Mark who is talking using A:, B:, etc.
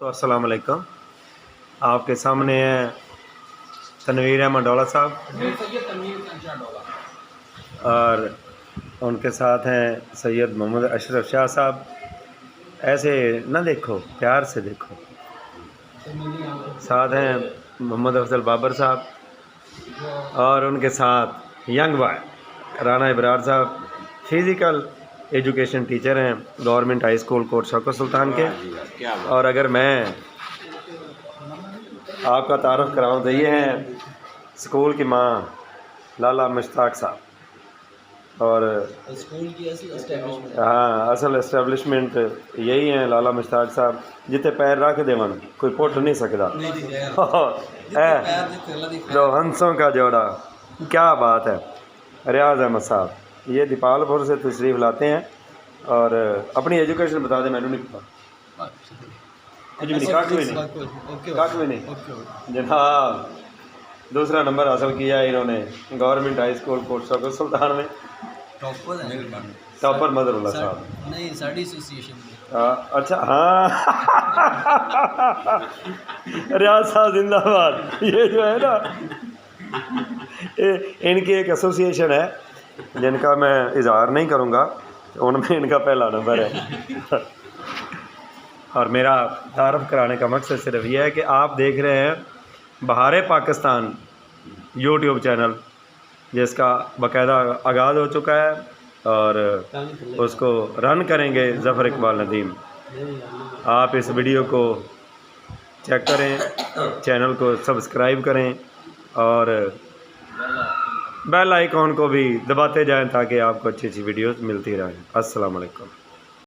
A: तो अस्सलाम वालेकुम। आपके सामने है तनवीर अहमद डोला साहब और उनके साथ हैं सैयद मोहम्मद अशरफ शाह साहब। ऐसे ना देखो, प्यार से देखो। साथ हैं मोहम्मद अफजल बाबर साहब और उनके साथ यंग बॉय राना इब्रार साहब, फिज़िकल एजुकेशन टीचर हैं government high school Kot Shaukat Sultan के। और अगर मैं आपका तारुफ कराऊँ तो ये हैं स्कूल की माँ लाला मुश्ताक साहब और
B: स्कूल की
A: असल इस्टेब्लिशमेंट यही हैं लाला मुश्ताक साहब। जिते पैर रख देवन कोई पुट नहीं सकता। दो हंसों का जोड़ा, क्या बात है। रियाज अहमद साहब ये दीपालपुर से तशरीफ़ लाते हैं और अपनी एजुकेशन बता दें। मैंने नहीं पता कुछ भी नहीं जनाब। दूसरा नंबर हासिल किया इन्होंने government high school Kot Shaukat Sultan में। टॉपर मदरुल्लाह साहब
B: नहीं, साड़ी एसोसिएशन।
A: अच्छा हाँ रियाज साहब जिंदाबाद। ये जो है ना इनकी एक एसोसिएशन है जिनका मैं इजहार नहीं करूँगा, उनमें इनका पहला नंबर है। और मेरा तारफ़ कराने का मकसद सिर्फ यह है कि आप देख रहे हैं बहार पाकिस्तान यूट्यूब चैनल, जिसका बाकायदा आगाज़ हो चुका है और उसको रन करेंगे ज़फ़र इकबाल नदीम। आप इस वीडियो को चेक करें, चैनल को सब्सक्राइब करें और बेल आइकॉन को भी दबाते जाएं ताकि आपको अच्छी अच्छी वीडियोस मिलती रहें। अस्सलाम वालेकुम।